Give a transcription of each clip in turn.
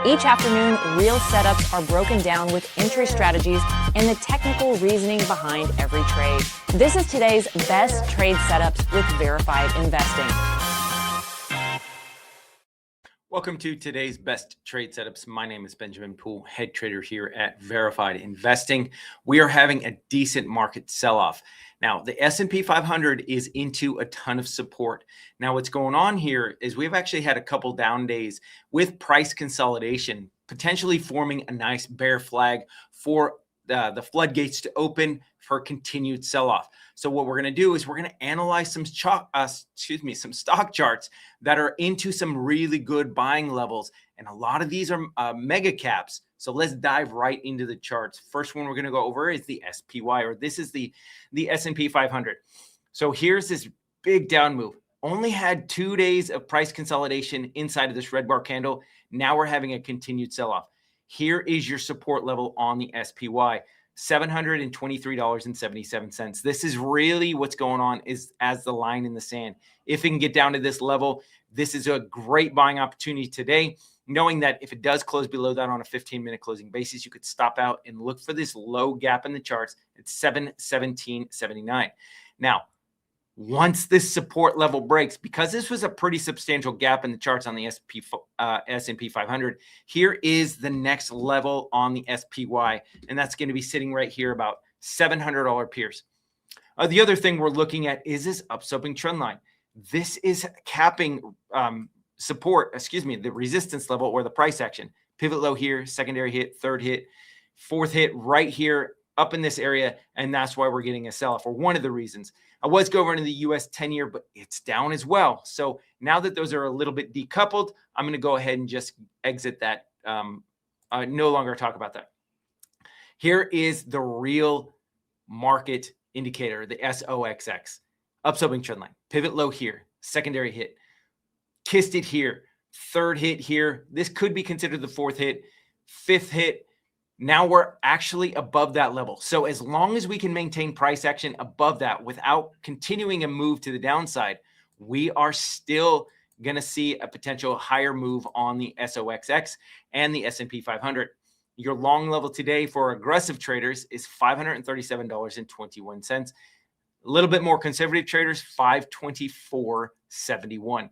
Each afternoon, real setups are broken down with entry strategies and the technical reasoning behind every trade. This is today's best trade setups with Verified Investing. Welcome to today's best trade setups. My name is Benjamin Poole, head trader here at Verified Investing. We are having a decent market sell-off. Now, the S&P 500 is into a ton of support. Now, what's going on here is we've actually had a couple down days with price consolidation, potentially forming a nice bear flag for the floodgates to open for continued sell-off. So what we're going to do is we're going to analyze some stock charts that are into some really good buying levels. And a lot of these are mega caps. So let's dive right into the charts. First one we're going to go over is the SPY, or this is the S&P 500. So here's this big down move. Only had 2 days of price consolidation inside of this red bar candle. Now we're having a continued sell-off. Here is your support level on the SPY, $723.77. This is really what's going on is as the line in the sand. If it can get down to this level, this is a great buying opportunity today, knowing that if it does close below that on a 15-minute closing basis, you could stop out and look for this low gap in the charts at 717.79. Now, once this support level breaks, because this was a pretty substantial gap in the charts on the S&P 500, here is the next level on the SPY, and that's going to be sitting right here about $700 peers. The other thing we're looking at is this upsloping trend line. This is capping the resistance level or the price action. Pivot low here, secondary hit, third hit, fourth hit right here up in this area, and that's why we're getting a sell-off, or one of the reasons. I was going to the US 10-year, but it's down as well. So now that those are a little bit decoupled, I'm going to go ahead and just exit that. No longer talk about that. Here is the real market indicator, the SOXX. Upsloping trend line. Pivot low here. Secondary hit. Kissed it here. Third hit here. This could be considered the fourth hit. Fifth hit. Now we're actually above that level. So as long as we can maintain price action above that without continuing a move to the downside, we are still going to see a potential higher move on the SOXX and the S&P 500. Your long level today for aggressive traders is $537.21. A little bit more conservative traders, $524.71.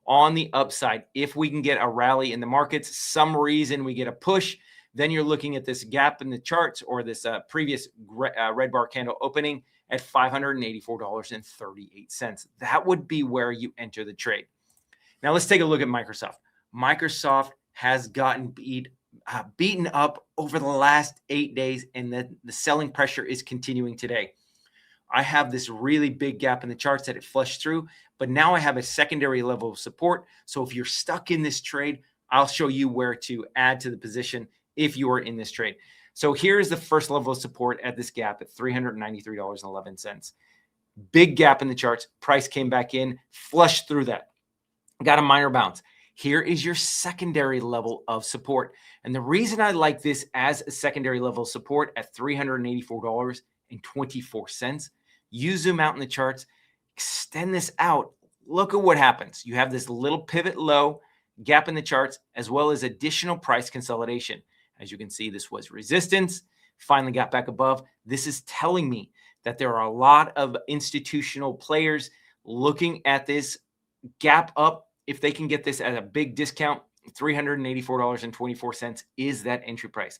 On the upside, if we can get a rally in the markets, some reason we get a push, then you're looking at this gap in the charts or this previous red bar candle opening at $584.38. That would be where you enter the trade. Now let's take a look at Microsoft. Microsoft has gotten beaten up over the last 8 days, and the selling pressure is continuing today. I have this really big gap in the charts that it flushed through, but now I have a secondary level of support. So if you're stuck in this trade, I'll show you where to add to the position if you are in this trade. So here's the first level of support at this gap at $393.11. Big gap in the charts. Price came back in, flushed through that. Got a minor bounce. Here is your secondary level of support. And the reason I like this as a secondary level of support at $384.24, you zoom out in the charts, extend this out. Look at what happens. You have this little pivot low gap in the charts, as well as additional price consolidation. As you can see, this was resistance, finally got back above. This is telling me that there are a lot of institutional players looking at this gap up. If they can get this at a big discount, $384.24 is that entry price.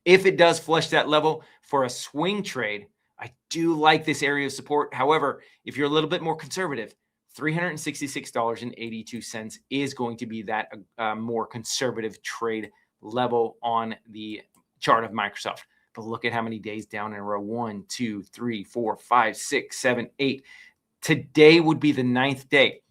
If it does flush that level for a swing trade, I do like this area of support. However, if you're a little bit more conservative, $366.82 is going to be that more conservative trade level on the chart of Microsoft. But look at how many days down in a row. 1, 2, 3, 4, 5, 6, 7, 8. Today would be the 9th day.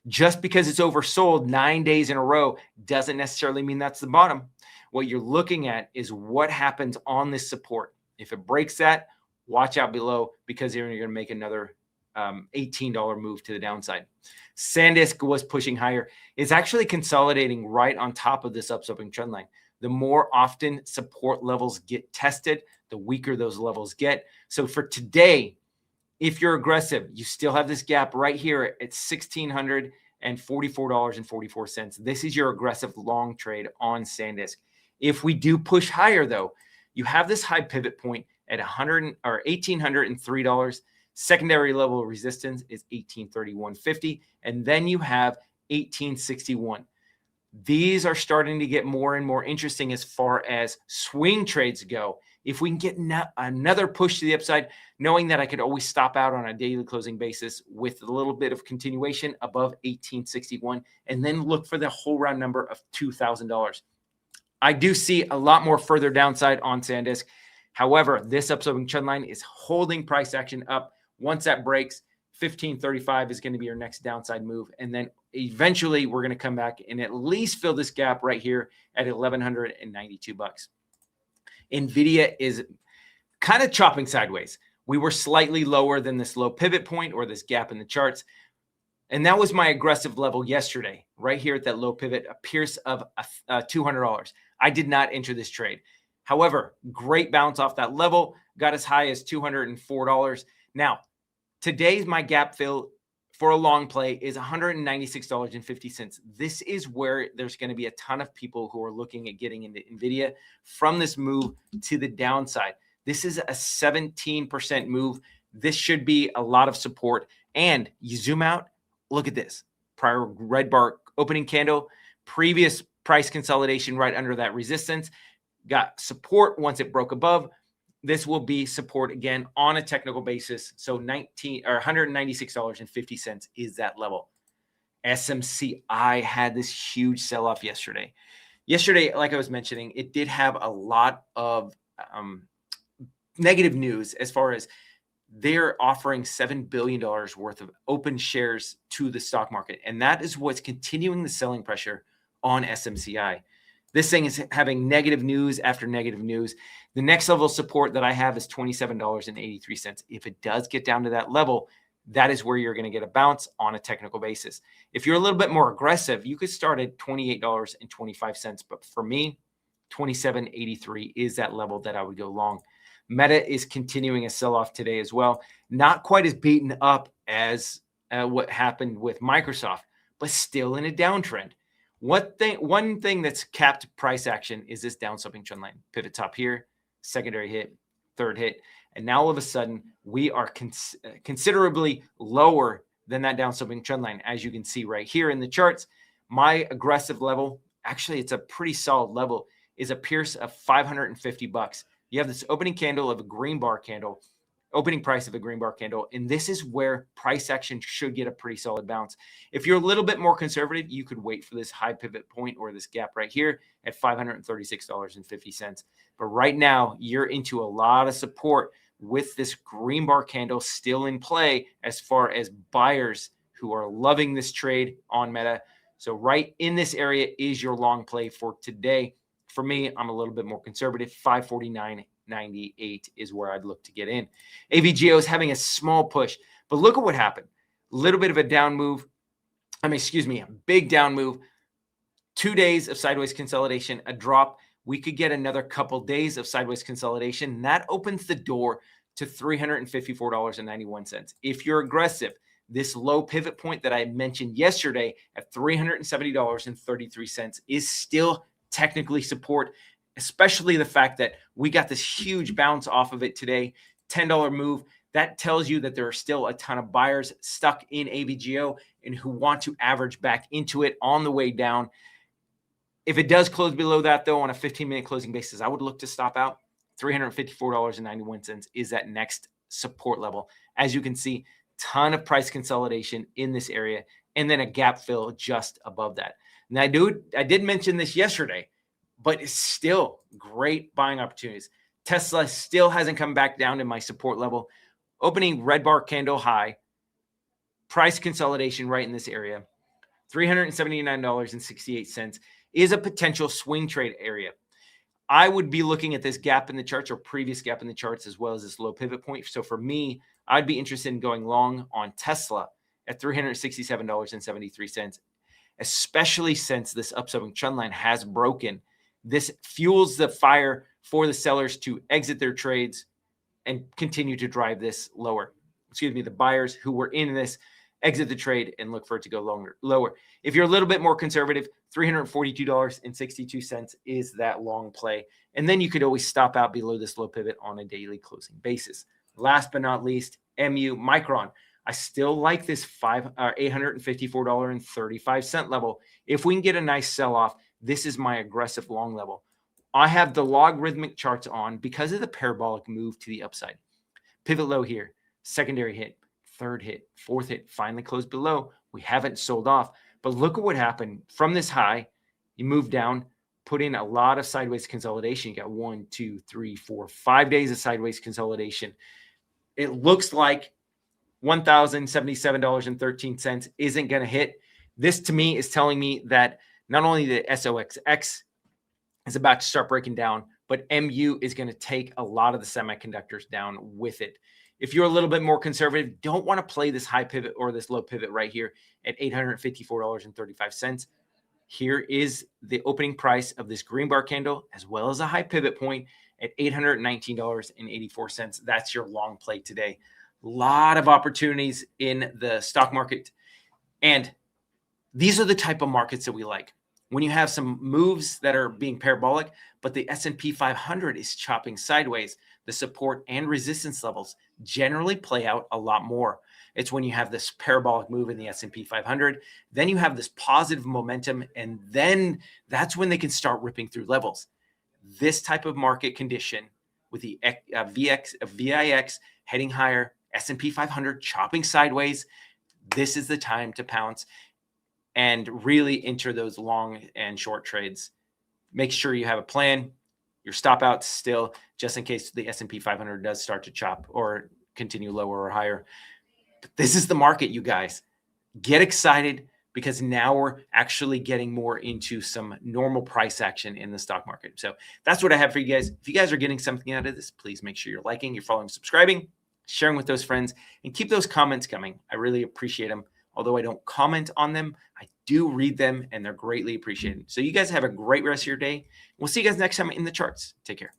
Just because it's oversold 9 days in a row doesn't necessarily mean that's the bottom. What you're looking at is what happens on this support. If it breaks that, watch out below, because you're going to make another $18 move to the downside. SanDisk was pushing higher. It's actually consolidating right on top of this upsloping trend line. The more often support levels get tested, the weaker those levels get. So for today, if you're aggressive, you still have this gap right here at 1,600 and $44.44. This is your aggressive long trade on SanDisk. If we do push higher, though, you have this high pivot point at $1,803. Secondary level resistance is $1,831.50, and then you have $1,861. These are starting to get more and more interesting as far as swing trades go. If we can get another push to the upside, knowing that I could always stop out on a daily closing basis with a little bit of continuation above 1861, and then look for the whole round number of $2,000. I do see a lot more further downside on SanDisk. However, this upsloping trend line is holding price action up. Once that breaks, 1535 is going to be your next downside move. And then eventually we're going to come back and at least fill this gap right here at $1,192. Nvidia is kind of chopping sideways. We were slightly lower than this low pivot point or this gap in the charts. And that was my aggressive level yesterday, right here at that low pivot, a pierce of $200. I did not enter this trade. However, great bounce off that level, got as high as $204. Now, today's my gap fill for a long play is $196.50. This is where there's going to be a ton of people who are looking at getting into Nvidia from this move to the downside. This is a 17% move. This should be a lot of support. And you zoom out, look at this. Prior red bar opening candle, previous price consolidation right under that resistance, got support once it broke above. This will be support again on a technical basis. So $196.50 is that level. SMCI had this huge sell-off yesterday. Yesterday, like I was mentioning, it did have a lot of negative news as far as they're offering $7 billion worth of open shares to the stock market. And that is what's continuing the selling pressure on SMCI. This thing is having negative news after negative news. The next level of support that I have is $27.83. If it does get down to that level, that is where you're going to get a bounce on a technical basis. If you're a little bit more aggressive, you could start at $28.25. But for me, $27.83 is that level that I would go long. Meta is continuing a sell-off today as well. Not quite as beaten up as what happened with Microsoft, but still in a downtrend. One thing that's capped price action is this downsloping trend line. Pivot top here, secondary hit, third hit. And now all of a sudden, we are considerably lower than that downsloping trend line. As you can see right here in the charts, my aggressive level, actually it's a pretty solid level, is a pierce of $550. You have this opening candle of a green bar candle, opening price of a green bar candle. And this is where price action should get a pretty solid bounce. If you're a little bit more conservative, you could wait for this high pivot point or this gap right here at $536.50. But right now, you're into a lot of support with this green bar candle still in play as far as buyers who are loving this trade on Meta. So right in this area is your long play for today. For me, I'm a little bit more conservative. 549.98 is where I'd look to get in. AVGO is having a small push, but look at what happened. A little bit of a down move. A big down move. 2 days of sideways consolidation, a drop. We could get another couple days of sideways consolidation. And that opens the door to $354.91. If you're aggressive, this low pivot point that I mentioned yesterday at $370.33 is still technically support, especially the fact that we got this huge bounce off of it today, $10 move. That tells you that there are still a ton of buyers stuck in AVGO and who want to average back into it on the way down. If it does close below that, though, on a 15-minute closing basis, I would look to stop out. $354.91 is that next support level. As you can see, ton of price consolidation in this area, and then a gap fill just above that. Now, I did mention this yesterday, but it's still great buying opportunities. Tesla still hasn't come back down to my support level. Opening red bar candle high, price consolidation right in this area. $379.68 is a potential swing trade area. I would be looking at this gap in the charts or previous gap in the charts as well as this low pivot point. So for me, I'd be interested in going long on Tesla at $367.73, especially since this upsloping trend line has broken. This fuels the fire for the sellers to exit their trades and continue to drive this lower. The buyers who were in this exit the trade and look for it to go lower. If you're a little bit more conservative, $342.62 is that long play. And then you could always stop out below this low pivot on a daily closing basis. Last but not least, MU Micron. I still like this $854.35 level. If we can get a nice sell-off, this is my aggressive long level. I have the logarithmic charts on because of the parabolic move to the upside. Pivot low here, secondary hit, third hit, fourth hit, finally closed below. We haven't sold off, but look at what happened from this high. You move down, put in a lot of sideways consolidation. You got 1, 2, 3, 4, 5 days of sideways consolidation. It looks like $1,077.13 isn't going to hit. This to me is telling me that not only the SOXX is about to start breaking down, but MU is going to take a lot of the semiconductors down with it. If you're a little bit more conservative, don't want to play this high pivot or this low pivot right here at $854.35. Here is the opening price of this green bar candle, as well as a high pivot point at $819.84. That's your long play today. A lot of opportunities in the stock market. And these are the type of markets that we like. When you have some moves that are being parabolic, but the S&P 500 is chopping sideways, the support and resistance levels generally play out a lot more. It's when you have this parabolic move in the S&P 500, then you have this positive momentum, and then that's when they can start ripping through levels. This type of market condition with the VIX heading higher, S&P 500 chopping sideways, this is the time to pounce and really enter those long and short trades. Make sure you have a plan, your stop outs still, just in case the S&P 500 does start to chop or continue lower or higher. But this is the market, you guys. Get excited, because now we're actually getting more into some normal price action in the stock market. So that's what I have for you guys. If you guys are getting something out of this, please make sure you're liking, you're following, subscribing, sharing with those friends, and keep those comments coming. I really appreciate them. Although I don't comment on them, I do read them, and they're greatly appreciated. So you guys have a great rest of your day. We'll see you guys next time in the charts. Take care.